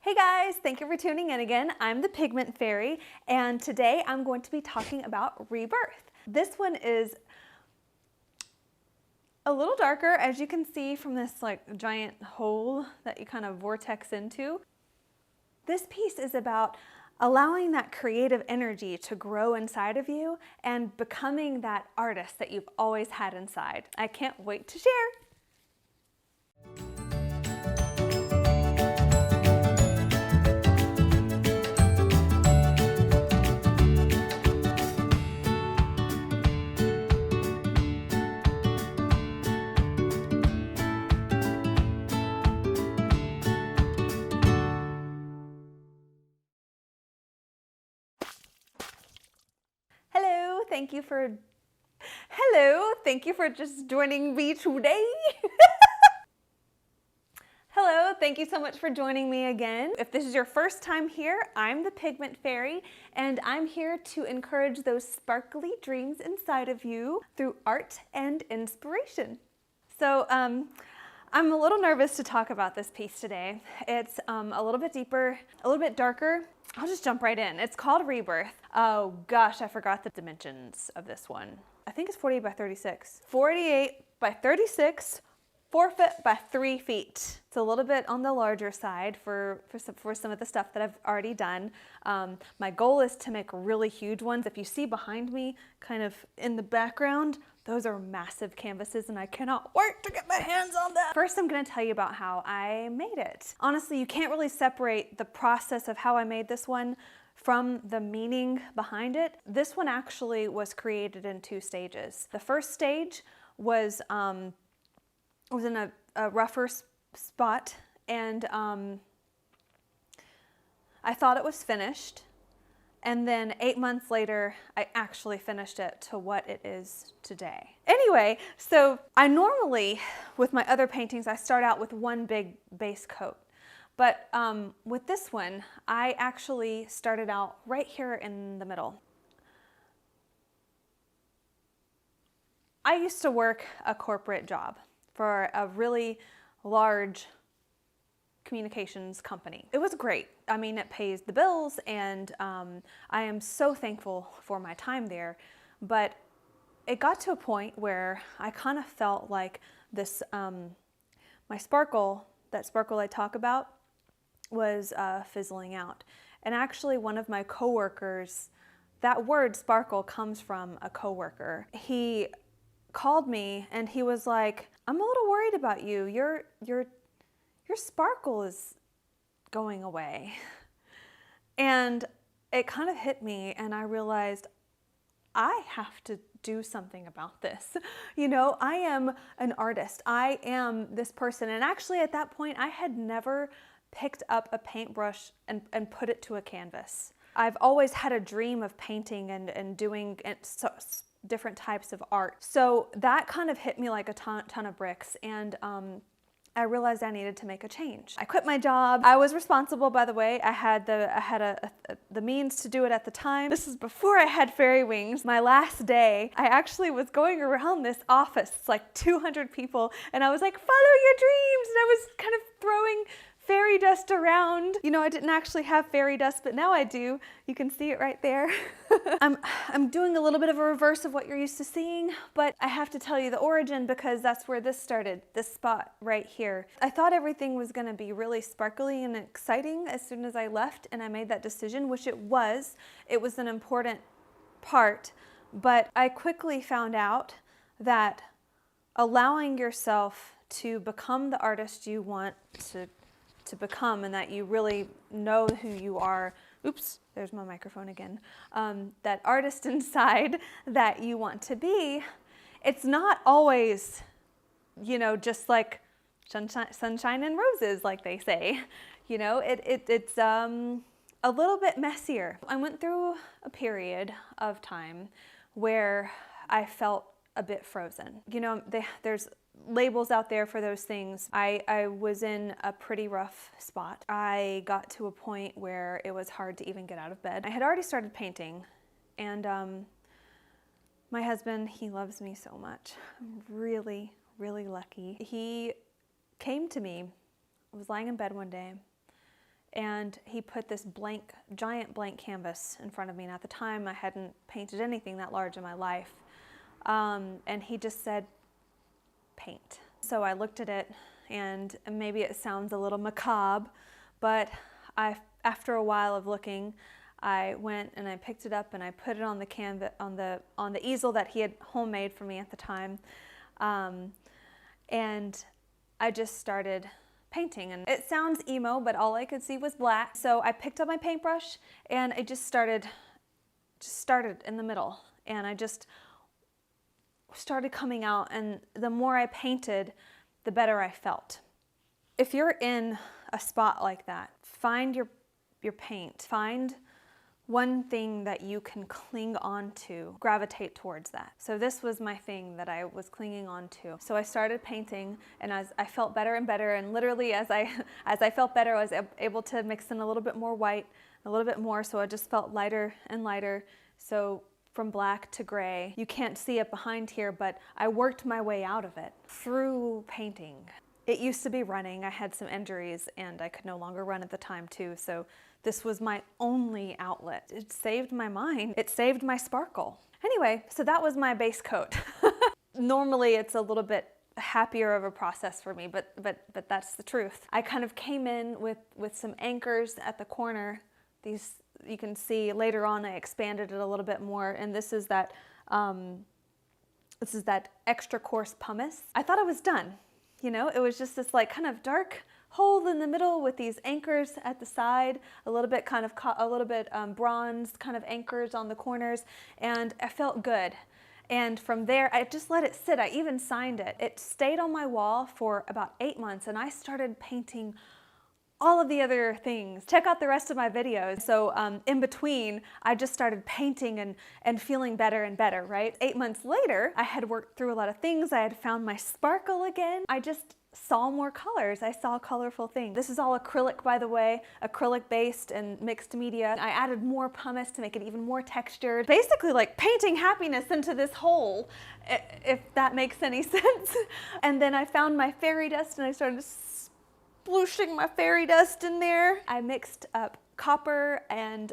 Hey guys, thank you for tuning in again. I'm the Pigment Fairy, and today I'm going to be talking about rebirth. This one is a little darker, as you can see from this giant hole that you kind of vortex into. This piece is about allowing that creative energy to grow inside of you and becoming that artist that you've always had inside. I can't wait to share. Hello, thank you for just joining me today. Hello, thank you so much for joining me again. If this is your first time here, I'm the Pigment Fairy, and I'm here to encourage those sparkly dreams inside of you through art and inspiration. So I'm a little nervous to talk about this piece today. It's a little bit deeper, a little bit darker. I'll just jump right in. It's called Rebirth. Oh gosh, I forgot the dimensions of this one. I think it's 48 by 36. 48 by 36, 4 foot by 3 feet. It's a little bit on the larger side for some of the stuff that I've already done. My goal is to make really huge ones. If you see behind me, kind of in the background, those are massive canvases and I cannot wait to get my hands on them. First, I'm gonna tell you about how I made it. Honestly, you can't really separate the process of how I made this one from the meaning behind it. This one actually was created in 2 stages. The first stage was in a rougher spot, and I thought it was finished. And then 8 months later, I actually finished it to what it is today. Anyway, so I normally, with my other paintings, I start out with one big base coat. But with this one, I actually started out right here in the middle. I used to work a corporate job for a really large communications company. It was great. I mean, it pays the bills, and I am so thankful for my time there. But it got to a point where I kind of felt like this, my sparkle, that sparkle I talk about, was fizzling out. And actually one of my coworkers, that word sparkle comes from a coworker. He called me and he was like, "I'm a little worried about you. Your sparkle is going away." And it kind of hit me, and I realized I have to do something about this. You know, I am an artist. I am this person. And actually at that point, I had never picked up a paintbrush and put it to a canvas. I've always had a dream of painting and doing different types of art. So that kind of hit me like a ton of bricks, and I realized I needed to make a change. I quit my job. I was responsible, by the way. I had the means to do it at the time. This is before I had fairy wings. My last day, I actually was going around this office. It's like 200 people, and I was like, "Follow your dreams," and I was kind of throwing fairy dust around. You know, I didn't actually have fairy dust, but now I do. You can see it right there. I'm doing a little bit of a reverse of what you're used to seeing, but I have to tell you the origin because that's where this started, this spot right here. I thought everything was gonna be really sparkly and exciting as soon as I left and I made that decision, which it was. It was an important part, but I quickly found out that allowing yourself to become the artist you want to become, and that you really know who you are. Oops, there's my microphone again. That artist inside that you want to be, it's not always, you know, just like sunshine and roses, like they say. You know, it's a little bit messier. I went through a period of time where I felt a bit frozen. You know, there's labels out there for those things. I was in a pretty rough spot. I got to a point where it was hard to even get out of bed. I had already started painting, and my husband, he loves me so much. I'm really, really lucky. He came to me. I was lying in bed one day, and he put this giant blank canvas in front of me. And at the time, I hadn't painted anything that large in my life. And he just said, paint. So I looked at it, and maybe it sounds a little macabre, but after a while of looking, I went and I picked it up and I put it on the canvas, on the easel that he had homemade for me at the time. And I just started painting, and it sounds emo, but all I could see was black. So I picked up my paintbrush and I just started in the middle, and I just started coming out, and the more I painted, the better I felt. If you're in a spot like that, find your paint. Find one thing that you can cling on to, gravitate towards that. So this was my thing that I was clinging on to. So I started painting, and as I felt better and better, and literally as I felt better, I was able to mix in a little bit more white, a little bit more, so it just felt lighter and lighter. So from black to gray. You can't see it behind here, but I worked my way out of it through painting. It used to be running. I had some injuries and I could no longer run at the time too, so this was my only outlet. It saved my mind. It saved my sparkle. Anyway, so that was my base coat. Normally it's a little bit happier of a process for me, but that's the truth. I kind of came in with some anchors at the corner. These, you can see later on I expanded it a little bit more, and this is that extra coarse pumice. I thought I was done. You know, it was just this like kind of dark hole in the middle with these anchors at the side, a little bit bronze kind of anchors on the corners, and I felt good. And from there, I just let it sit. I even signed it. It stayed on my wall for about 8 months, and I started painting all of the other things. Check out the rest of my videos. So in between, I just started painting and feeling better and better, right? 8 months later, I had worked through a lot of things. I had found my sparkle again. I just saw more colors. I saw colorful things. This is all acrylic, by the way, acrylic based and mixed media. I added more pumice to make it even more textured. Basically like painting happiness into this hole, if that makes any sense. And then I found my fairy dust and I started splooshing my fairy dust in there. I mixed up copper and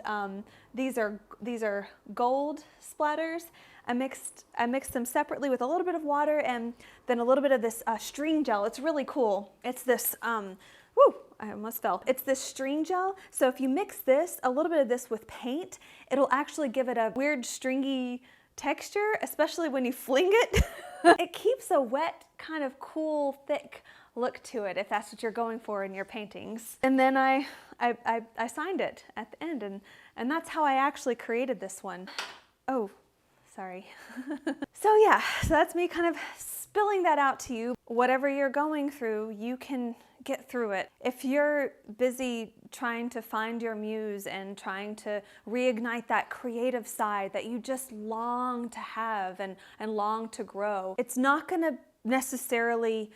these are gold splatters. I mixed them separately with a little bit of water and then a little bit of this string gel. It's really cool. It's this, whoo, I almost fell. It's this string gel. So if you mix this, a little bit of this with paint, it'll actually give it a weird stringy texture, especially when you fling it. It keeps a wet, kind of cool, thick look to it if that's what you're going for in your paintings. And then I signed it at the end, and that's how I actually created this one. Oh, sorry. So yeah, so that's me kind of spilling that out to you. Whatever you're going through, you can get through it. If you're busy trying to find your muse and trying to reignite that creative side that you just long to have and long to grow, it's not gonna necessarily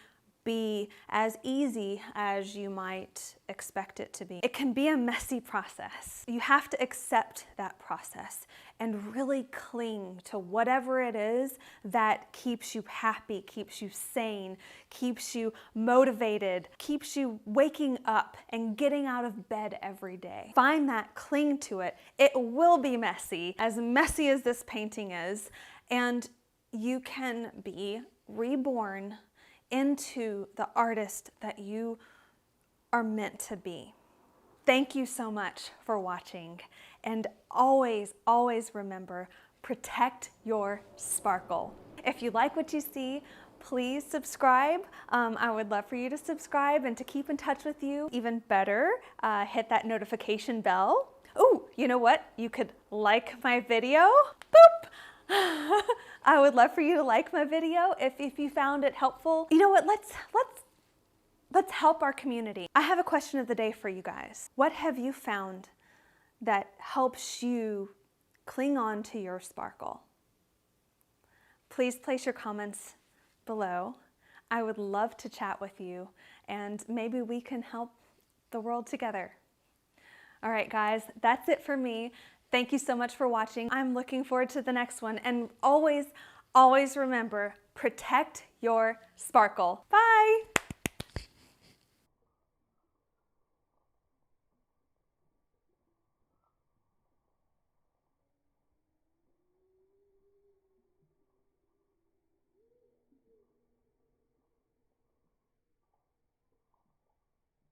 be as easy as you might expect it to be. It can be a messy process. You have to accept that process and really cling to whatever it is that keeps you happy, keeps you sane, keeps you motivated, keeps you waking up and getting out of bed every day. Find that, cling to it. It will be messy as this painting is, and you can be reborn into the artist that you are meant to be. Thank you so much for watching, and always, always remember, protect your sparkle. If you like what you see, please subscribe. I would love for you to subscribe and to keep in touch with you. Even better, hit that notification bell. Oh, you know what? You could like my video. Boop! I would love for you to like my video if you found it helpful. You know what, let's help our community. I have a question of the day for you guys. What have you found that helps you cling on to your sparkle? Please place your comments below. I would love to chat with you, and maybe we can help the world together. All right, guys, that's it for me. Thank you so much for watching. I'm looking forward to the next one. And always, always remember, protect your sparkle. Bye.